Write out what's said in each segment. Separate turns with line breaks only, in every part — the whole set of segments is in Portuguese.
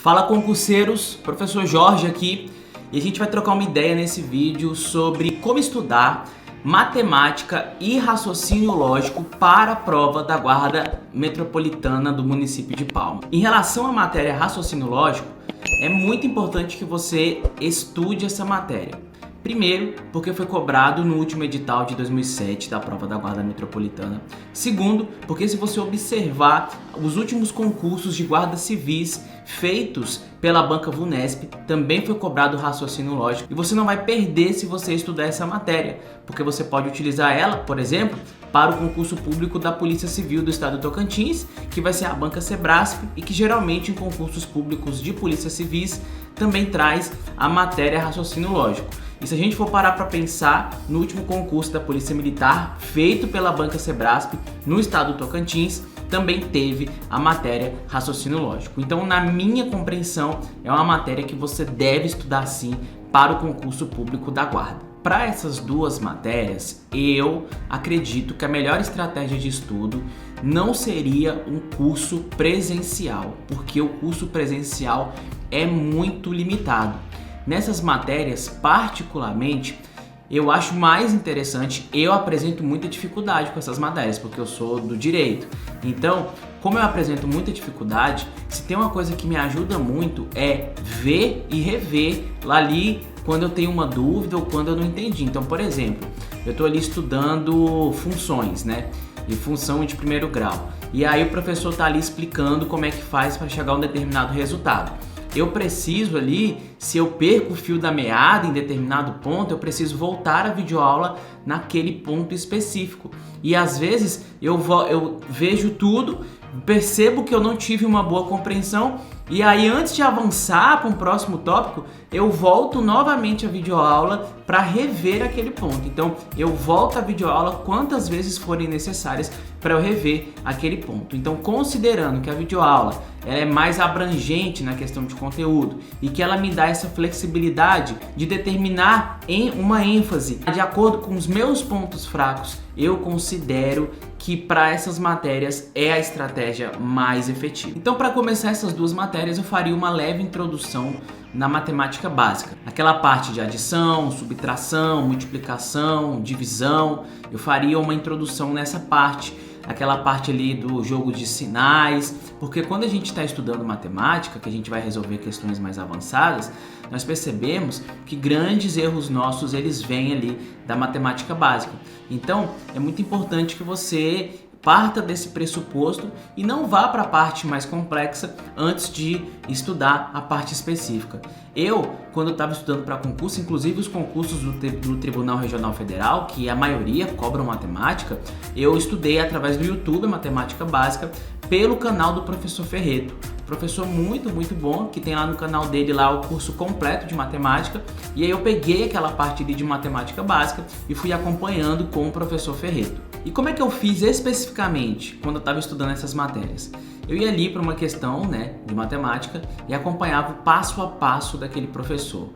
Fala concurseiros, professor Jorge aqui, e a gente vai trocar uma ideia nesse vídeo sobre como estudar matemática e raciocínio lógico para a prova da Guarda Metropolitana do município de Palma. Em relação à matéria raciocínio lógico, é muito importante que você estude essa matéria. Primeiro, porque foi cobrado no último edital de 2007 da prova da Guarda Metropolitana. Segundo, porque se você observar os últimos concursos de guardas civis feitos pela banca VUNESP, também foi cobrado o raciocínio lógico. E você não vai perder se você estudar essa matéria, porque você pode utilizar ela, por exemplo, para o concurso público da Polícia Civil do Estado do Tocantins, que vai ser a banca Sebrasp e que geralmente em concursos públicos de polícia civis também traz a matéria raciocínio lógico. E se a gente for parar para pensar, no último concurso da Polícia Militar, feito pela banca Sebrasp no estado do Tocantins, também teve a matéria raciocínio lógico. Então, na minha compreensão, é uma matéria que você deve estudar sim para o concurso público da Guarda. Para essas duas matérias, eu acredito que a melhor estratégia de estudo não seria um curso presencial, porque o curso presencial é muito limitado. Nessas matérias, particularmente, eu acho mais interessante, eu apresento muita dificuldade com essas matérias, porque eu sou do direito. Então, como eu apresento muita dificuldade, se tem uma coisa que me ajuda muito é ver e rever lá ali quando eu tenho uma dúvida ou quando eu não entendi. Então, por exemplo, eu estou ali estudando funções, né? E função de primeiro grau. E aí o professor está ali explicando como é que faz para chegar a um determinado resultado. Eu preciso ali, se eu perco o fio da meada em determinado ponto, eu preciso voltar a videoaula naquele ponto específico. E às vezes eu vejo tudo, percebo que eu não tive uma boa compreensão e aí antes de avançar para um próximo tópico, eu volto novamente a videoaula para rever aquele ponto. Então eu volto a videoaula quantas vezes forem necessárias para eu rever aquele ponto. Então, considerando que a videoaula ela é mais abrangente na questão de conteúdo e que ela me dá essa flexibilidade de determinar uma ênfase de acordo com os meus pontos fracos, eu considero que para essas matérias é a estratégia mais efetiva. Então, para começar essas duas matérias, eu faria uma leve introdução na matemática básica. Aquela parte de adição, subtração, multiplicação, divisão, eu faria uma introdução nessa parte. Aquela parte ali do jogo de sinais, porque quando a gente está estudando matemática, que a gente vai resolver questões mais avançadas, nós percebemos que grandes erros nossos eles vêm ali da matemática básica. Então é muito importante que você parta desse pressuposto e não vá para a parte mais complexa antes de estudar a parte específica. Eu, quando estava estudando para concurso, inclusive os concursos do Tribunal Regional Federal, que a maioria cobram matemática, eu estudei através do YouTube a matemática básica pelo canal do professor Ferreto. Professor muito bom, que tem lá no canal dele lá o curso completo de matemática, e aí eu peguei aquela parte ali de matemática básica e fui acompanhando com o professor Ferreto. E como é que eu fiz especificamente quando eu estava estudando essas matérias? Eu ia ali para uma questão, de matemática e acompanhava o passo a passo daquele professor.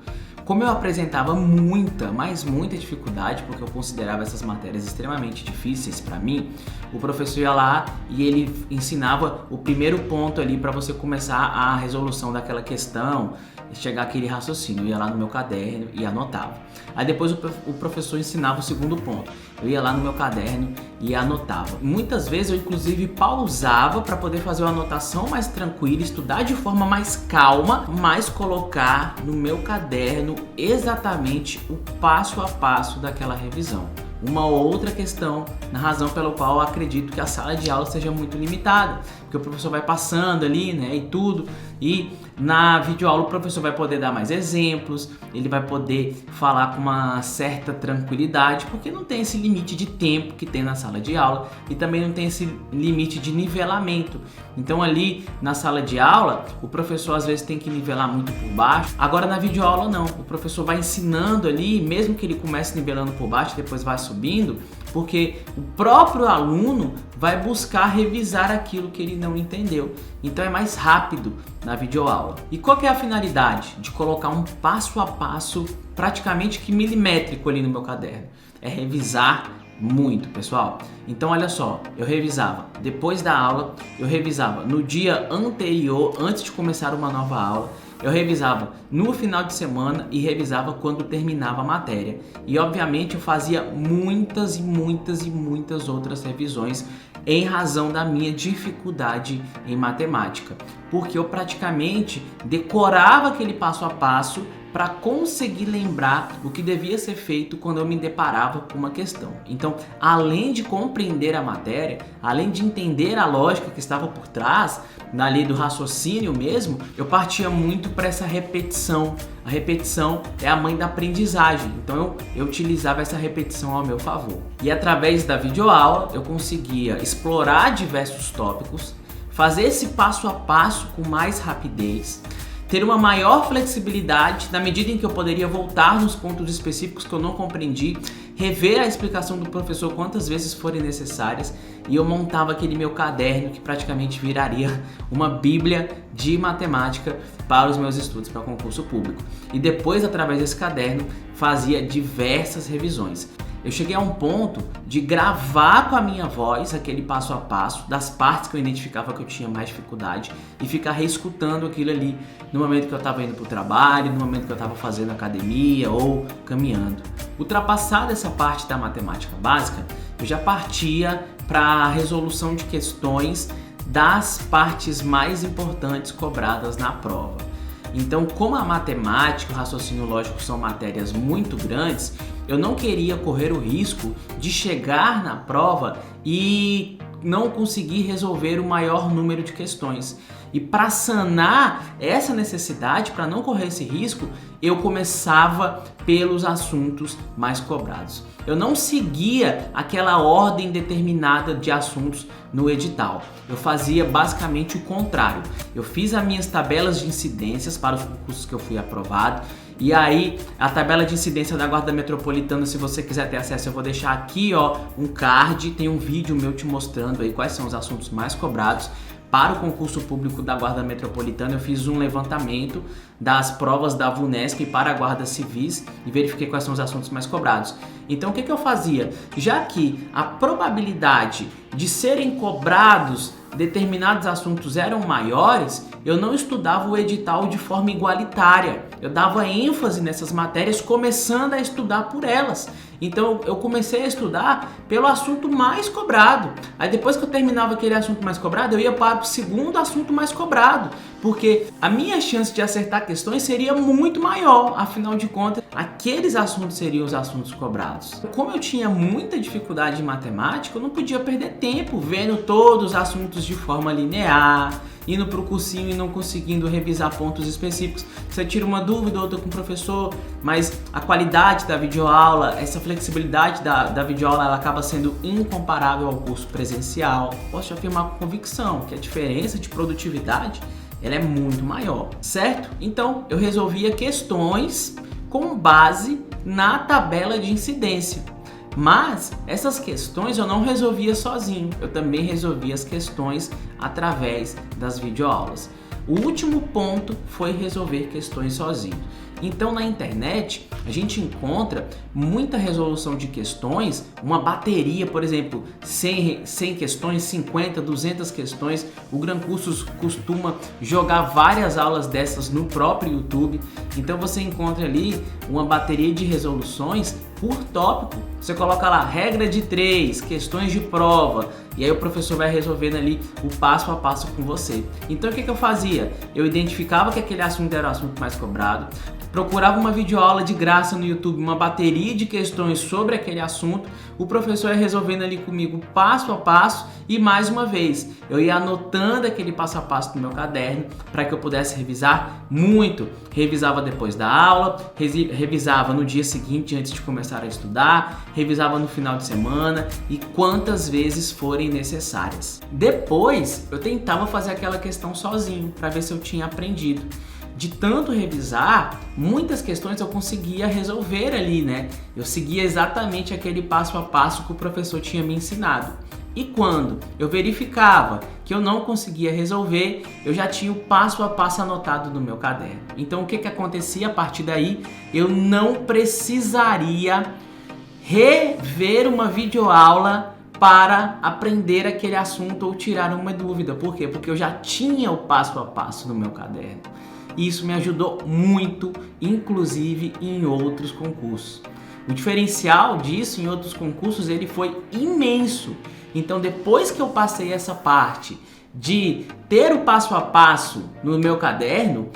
Como eu apresentava muita dificuldade, porque eu considerava essas matérias extremamente difíceis para mim, o professor ia lá e ele ensinava o primeiro ponto ali para você começar a resolução daquela questão, chegar àquele raciocínio. Eu ia lá no meu caderno e anotava. Aí depois o professor ensinava o segundo ponto. Eu ia lá no meu caderno e anotava. Muitas vezes eu inclusive pausava para poder fazer uma anotação mais tranquila, estudar de forma mais calma, mas colocar no meu caderno exatamente o passo a passo daquela revisão. Uma outra questão, na razão pela qual eu acredito que a sala de aula seja muito limitada, porque o professor vai passando ali, e tudo, e na videoaula o professor vai poder dar mais exemplos, ele vai poder falar com uma certa tranquilidade, porque não tem esse limite de tempo que tem na sala de aula e também não tem esse limite de nivelamento. Então ali na sala de aula, o professor às vezes tem que nivelar muito por baixo. Agora na videoaula não, o professor vai ensinando ali, mesmo que ele comece nivelando por baixo, depois vai subindo, porque o próprio aluno vai buscar revisar aquilo que ele não entendeu. Então é mais rápido na videoaula. E qual que é a finalidade? De colocar um passo a passo praticamente que milimétrico ali no meu caderno. É revisar Muito, pessoal. Então olha só, eu revisava depois da aula, eu revisava no dia anterior, antes de começar uma nova aula, eu revisava no final de semana e revisava quando terminava a matéria. E obviamente eu fazia muitas e muitas e muitas outras revisões em razão da minha dificuldade em matemática, porque eu praticamente decorava aquele passo a passo para conseguir lembrar o que devia ser feito quando eu me deparava com uma questão. Então, além de compreender a matéria, além de entender a lógica que estava por trás, na lei do raciocínio mesmo, eu partia muito para essa repetição. A repetição é a mãe da aprendizagem, então eu utilizava essa repetição ao meu favor. E através da videoaula, eu conseguia explorar diversos tópicos, fazer esse passo a passo com mais rapidez, ter uma maior flexibilidade na medida em que eu poderia voltar nos pontos específicos que eu não compreendi, rever a explicação do professor quantas vezes forem necessárias, e eu montava aquele meu caderno que praticamente viraria uma bíblia de matemática para os meus estudos para concurso público. E depois, através desse caderno, fazia diversas revisões. Eu cheguei a um ponto de gravar com a minha voz aquele passo a passo das partes que eu identificava que eu tinha mais dificuldade e ficar reescutando aquilo ali no momento que eu estava indo para o trabalho, no momento que eu estava fazendo academia ou caminhando. Ultrapassada essa parte da matemática básica, eu já partia para a resolução de questões das partes mais importantes cobradas na prova. Então, como a matemática e o raciocínio lógico são matérias muito grandes, eu não queria correr o risco de chegar na prova e não conseguir resolver o maior número de questões. E para sanar essa necessidade, para não correr esse risco, eu começava pelos assuntos mais cobrados. Eu não seguia aquela ordem determinada de assuntos no edital. Eu fazia basicamente o contrário. Eu fiz as minhas tabelas de incidências para os concursos que eu fui aprovado. E aí, a tabela de incidência da Guarda Metropolitana, se você quiser ter acesso, eu vou deixar aqui, ó, um card, tem um vídeo meu te mostrando aí quais são os assuntos mais cobrados. Para o concurso público da Guarda Metropolitana, eu fiz um levantamento das provas da VUNESP para a Guarda Civis e verifiquei quais são os assuntos mais cobrados. Então, o que eu fazia? Já que a probabilidade de serem cobrados determinados assuntos eram maiores, eu não estudava o edital de forma igualitária. Eu dava ênfase nessas matérias, começando a estudar por elas. Então eu comecei a estudar pelo assunto mais cobrado. Aí depois que eu terminava aquele assunto mais cobrado, eu ia para o segundo assunto mais cobrado, porque a minha chance de acertar questões seria muito maior. Afinal de contas, aqueles assuntos seriam os assuntos cobrados. Como eu tinha muita dificuldade em matemática, eu não podia perder tempo vendo todos os assuntos de forma linear, indo para o cursinho e não conseguindo revisar pontos específicos. Você tira uma dúvida ou outra com o professor, mas a qualidade da videoaula, essa flexibilidade da videoaula, ela acaba sendo incomparável ao curso presencial. Posso afirmar com convicção que a diferença de produtividade ela é muito maior, certo? Então eu resolvia questões com base na tabela de incidência. Mas essas questões eu não resolvia sozinho, eu também resolvia as questões através das videoaulas. O último ponto foi resolver questões sozinho. Então na internet a gente encontra muita resolução de questões, uma bateria, por exemplo, 100 questões, 50, 200 questões. O Gran Cursos costuma jogar várias aulas dessas no próprio YouTube. Então você encontra ali uma bateria de resoluções por tópico. Você coloca lá, regra de 3, questões de prova, e aí o professor vai resolvendo ali o passo a passo com você. Então o que eu fazia? Eu identificava que aquele assunto era o assunto mais cobrado, procurava uma videoaula de graça no YouTube, uma bateria de questões sobre aquele assunto, o professor ia resolvendo ali comigo passo a passo, e mais uma vez, eu ia anotando aquele passo a passo no meu caderno para que eu pudesse revisar muito. Revisava depois da aula, revisava no dia seguinte antes de começar a estudar, revisava no final de semana e quantas vezes forem necessárias. Depois, eu tentava fazer aquela questão sozinho para ver se eu tinha aprendido. De tanto revisar, muitas questões eu conseguia resolver ali, né? Eu seguia exatamente aquele passo a passo que o professor tinha me ensinado. E quando eu verificava que eu não conseguia resolver, eu já tinha o passo a passo anotado no meu caderno. Então o que acontecia a partir daí? Eu não precisaria rever uma videoaula para aprender aquele assunto ou tirar uma dúvida. Por quê? Porque eu já tinha o passo a passo no meu caderno. E isso me ajudou muito, inclusive em outros concursos. O diferencial disso em outros concursos ele foi imenso. Então depois que eu passei essa parte de ter o passo a passo no meu caderno,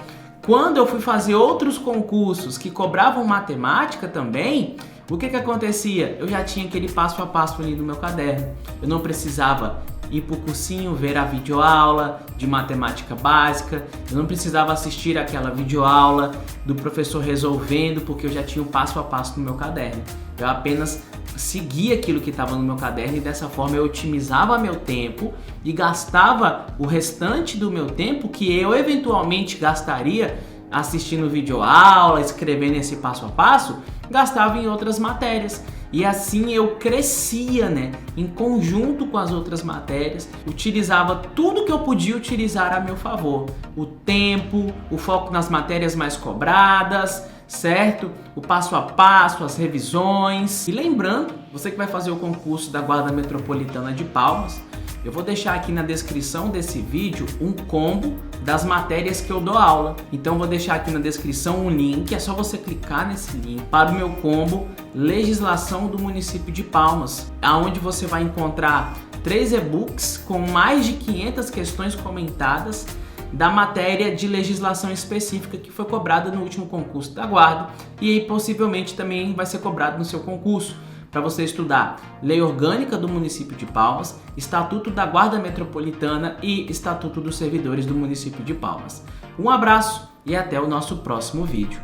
quando eu fui fazer outros concursos que cobravam matemática também, o que acontecia? Eu já tinha aquele passo a passo ali no meu caderno. Eu não precisava ir para o cursinho ver a videoaula de matemática básica, eu não precisava assistir aquela videoaula do professor resolvendo, porque eu já tinha o passo a passo no meu caderno. Eu apenas seguia aquilo que estava no meu caderno e dessa forma eu otimizava meu tempo e gastava o restante do meu tempo que eu eventualmente gastaria assistindo videoaula, escrevendo esse passo a passo, gastava em outras matérias. E assim eu crescia, em conjunto com as outras matérias, utilizava tudo que eu podia utilizar a meu favor. O tempo, o foco nas matérias mais cobradas, certo? O passo a passo, as revisões. E lembrando, você que vai fazer o concurso da Guarda Metropolitana de Palmas, eu vou deixar aqui na descrição desse vídeo um combo das matérias que eu dou aula. Então vou deixar aqui na descrição um link, é só você clicar nesse link para o meu combo Legislação do Município de Palmas, onde você vai encontrar 3 e-books com mais de 500 questões comentadas da matéria de legislação específica que foi cobrada no último concurso da Guarda e aí possivelmente também vai ser cobrado no seu concurso, para você estudar Lei Orgânica do Município de Palmas, Estatuto da Guarda Metropolitana e Estatuto dos Servidores do Município de Palmas. Um abraço e até o nosso próximo vídeo.